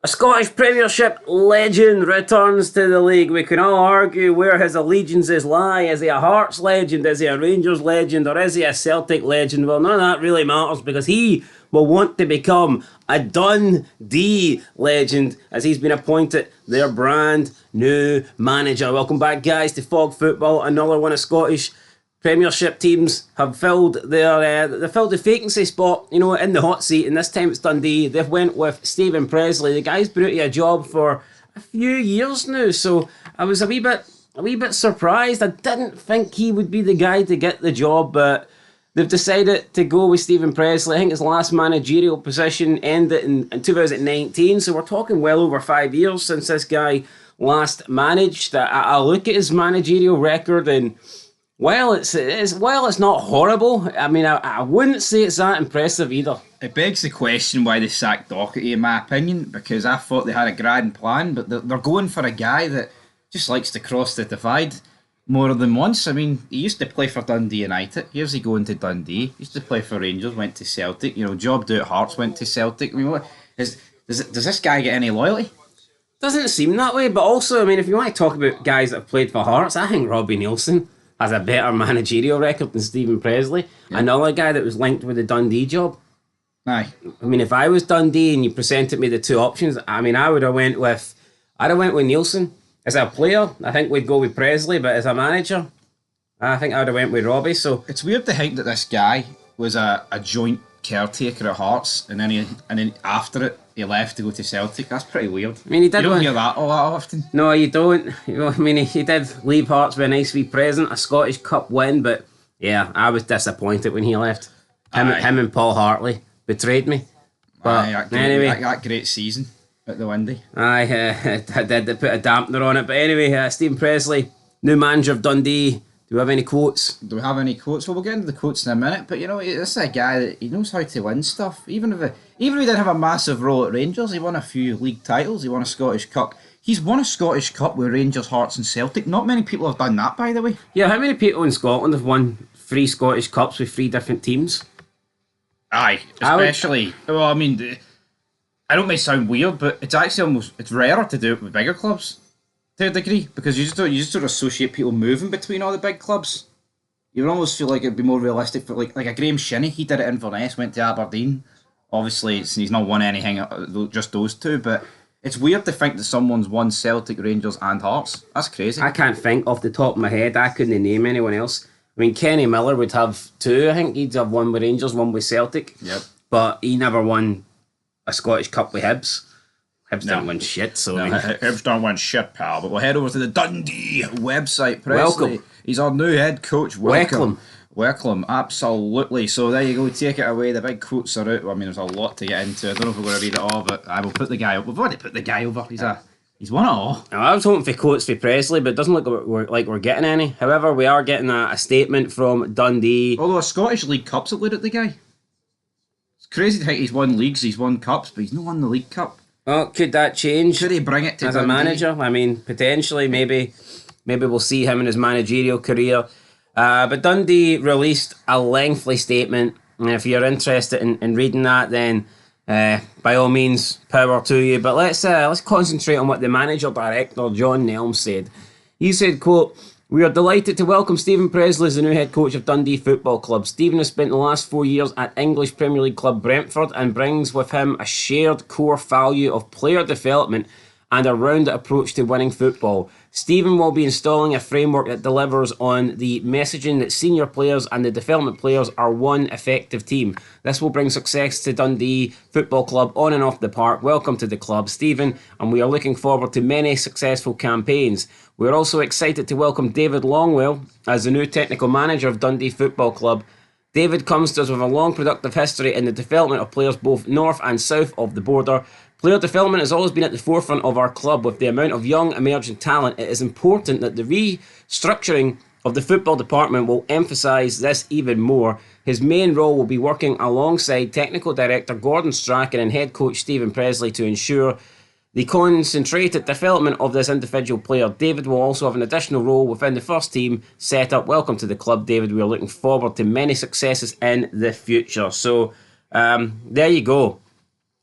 A Scottish Premiership legend returns to the league. We can all argue where his allegiances lie. Is he a Hearts legend? Is he a Rangers legend? Or is he a Celtic legend? Well, none of that really matters because he will want to become a Dundee legend as he's been appointed their brand new manager. Welcome back, guys, to Fog Football. Another one of Scottish Premiership teams have filled the vacancy spot, in the hot seat, and this time it's Dundee. They've went with Stephen Presley. The guy's been out of a job for a few years now, so I was a wee bit surprised. I didn't think he would be the guy to get the job, but they've decided to go with Stephen Presley. I think his last managerial position ended in 2019, so we're talking well over 5 years since this guy last managed. I look at his managerial record and while it's not horrible, I mean, I wouldn't say it's that impressive either. It begs the question why they sacked Doherty, in my opinion, because I thought they had a grand plan, but they're going for a guy that just likes to cross the divide more than once. I mean, he used to play for Dundee United. Here's he going to Dundee. He used to play for Rangers, went to Celtic. Jobbed out Hearts, went to Celtic. I mean, does this guy get any loyalty? Doesn't seem that way, but also, I mean, if you want to talk about guys that have played for Hearts, I think Robbie Neilson has a better managerial record than Stephen Presley. Yeah. Another guy that was linked with the Dundee job. Aye. I mean, if I was Dundee and you presented me the two options, I mean, I'd have went with Neilson. As a player, I think we'd go with Presley, but as a manager, I think I would have went with Robbie. So it's weird to think that this guy was a joint caretaker at Hearts, and then after it, he left to go to Celtic. That's pretty weird. I mean, you don't hear that all that often. No, you don't. I mean, he did leave Hearts with a nice wee present, a Scottish Cup win, but yeah, I was disappointed when he left. Him and Paul Hartley betrayed me. But anyway, that great season at the Windy. I did put a dampener on it. But anyway, Stephen Presley, new manager of Dundee. Do we have any quotes? Do we have any quotes? Well, we'll get into the quotes in a minute. But this is a guy that he knows how to win stuff. Even if he didn't have a massive role at Rangers, he won a few league titles. He won a Scottish Cup. He's won a Scottish Cup with Rangers, Hearts, and Celtic. Not many people have done that, by the way. Yeah, how many people in Scotland have won 3 Scottish Cups with 3 different teams? Aye, especially. Well, I mean, I don't make it sound weird, but it's actually it's rarer to do it with bigger clubs. To a degree, because you just don't associate people moving between all the big clubs. You would almost feel like it'd be more realistic for like a Graham Shinney. He did it in Inverness, went to Aberdeen. Obviously, he's not won anything, just those two. But it's weird to think that someone's won Celtic, Rangers, and Hearts. That's crazy. I can't think off the top of my head. I couldn't name anyone else. I mean, Kenny Miller would have 2. I think he'd have one with Rangers, one with Celtic. Yep. But he never won a Scottish Cup with Hibs. Hibs don't win shit, so... No, Hibs don't win shit, pal. But we'll head over to the Dundee website. Presley, welcome. He's our new head coach. Welcome, absolutely. So there you go, take it away. The big quotes are out. Well, I mean, there's a lot to get into. I don't know if we're going to read it all, but I will put the guy up. We've already put the guy over. He's won it all. Now, I was hoping for quotes for Presley, but it doesn't look like we're getting any. However, we are getting a statement from Dundee. Although a Scottish League Cup's looked at the guy. It's crazy to think he's won leagues, he's won cups, but he's not won the League Cup. Well, could that change? Could he bring it to as Dundee? A manager? I mean, potentially, maybe we'll see him in his managerial career. But Dundee released a lengthy statement, and if you're interested in reading that, then by all means, power to you. But let's concentrate on what the manager-director, John Nelm, said. He said, quote, "We are delighted to welcome Stephen Presley as the new head coach of Dundee Football Club. Stephen has spent the last 4 years at English Premier League club Brentford and brings with him a shared core value of player development and a rounded approach to winning football. Stephen will be installing a framework that delivers on the messaging that senior players and the development players are one effective team. This will bring success to Dundee Football Club on and off the park. Welcome to the club, Stephen, and we are looking forward to many successful campaigns. We are also excited to welcome David Longwell as the new technical manager of Dundee Football Club. David comes to us with a long productive history in the development of players both north and south of the border. Player development has always been at the forefront of our club. With the amount of young emerging talent, it is important that the restructuring of the football department will emphasise this even more. His main role will be working alongside technical director Gordon Strachan and head coach Stephen Presley to ensure the concentrated development of this individual player. David will also have an additional role within the first team setup. Welcome to the club, David. We are looking forward to many successes in the future." So there you go.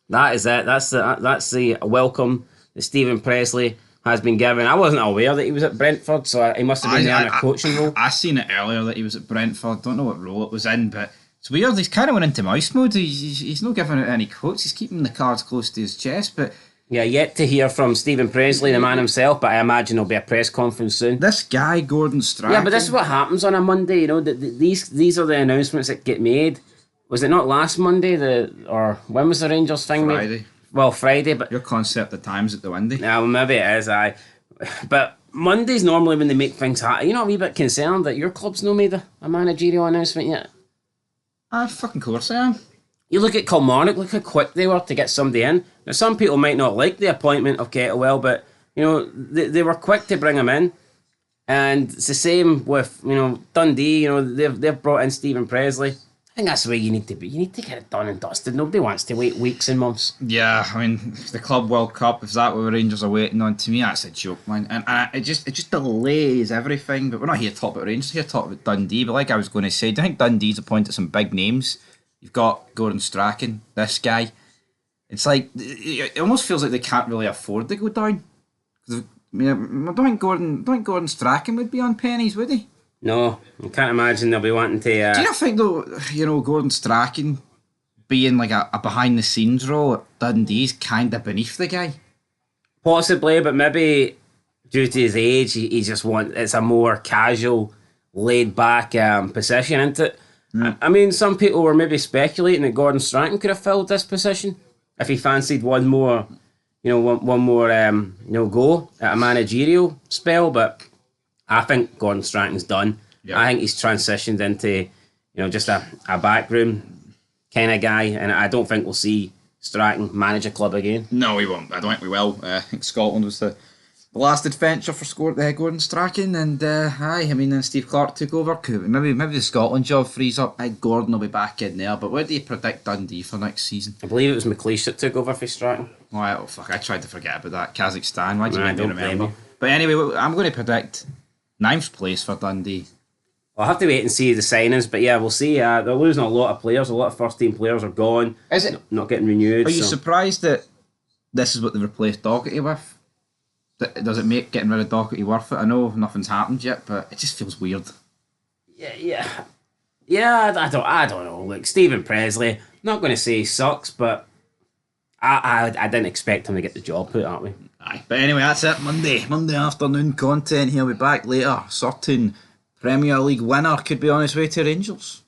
That is it. That's the welcome that Stephen Presley has been given. I wasn't aware that he was at Brentford, so he must have been there in a coaching role. I seen it earlier that he was at Brentford. Don't know what role it was in, but it's weird. He's kind of went into mouse mode. He's not giving it any quotes. He's keeping the cards close to his chest. But yeah, yet to hear from Stephen Presley, the man himself. But I imagine there'll be a press conference soon. This guy, Gordon Strachan. Yeah, but this is what happens on a Monday. You know, these are the announcements that get made. Was it not last Monday? Or when was the Rangers thing Friday. made? Well, Friday, but your concept of time's at the windy. Yeah, well, maybe it is. But Monday's normally when they make things happen. You're not a wee bit concerned that your club's not made a managerial announcement yet? Fucking course I am. You look at Kilmarnock, look how quick they were to get somebody in. Now, some people might not like the appointment of Kettlewell, but, you know, they were quick to bring him in. And it's the same with, you know, Dundee. You know, they've brought in Stephen Presley. I think that's the way you need to be. You need to get it done and dusted. Nobody wants to wait weeks and months. Yeah, I mean, the Club World Cup, if that what the Rangers are waiting on, to me, that's a joke, man. And it just delays everything. But we're not here to talk about Rangers, we're here to talk about Dundee. But like I was going to say, do you think Dundee's appointed some big names? You've got Gordon Strachan, this guy. It's like, it almost feels like they can't really afford to go down. I mean, I don't think Gordon Strachan would be on pennies, would he? No, I can't imagine they'll be wanting to... Do you not think, though, you know, Gordon Strachan being like a behind-the-scenes role at Dundee's kind of beneath the guy? Possibly, but maybe due to his age, he just it's a more casual, laid-back position, isn't it? Mm. I mean, some people were maybe speculating that Gordon Strachan could have filled this position if he fancied one more go at a managerial spell, but I think Gordon Strachan's done. Yep. I think he's transitioned into, just a backroom kind of guy, and I don't think we'll see Strachan manage a club again. No, we won't. I don't think we will. I think Scotland was the last adventure for Gordon Strachan, and then Steve Clark took over. Maybe the Scotland job frees up. Gordon will be back in there. But where do you predict Dundee for next season? I believe it was McLeish that took over for Strachan. Oh fuck! I tried to forget about that. Kazakhstan. Why do you make me remember? But anyway, I'm going to predict 9th place for Dundee. I'll have to wait and see the signings, but yeah, we'll see. They're losing a lot of players. A lot of first-team players are gone. Is it not getting renewed? Are you surprised that this is what they replaced Doherty with? Does it make getting rid of Doherty worth it? I know nothing's happened yet, but it just feels weird. Yeah. I don't know. Look, Stephen Presley. Not going to say he sucks, but I didn't expect him to get the job put, aren't we? Aye, but anyway, that's it. Monday afternoon content. He'll be back later. Certain Premier League winner could be on his way to Rangers.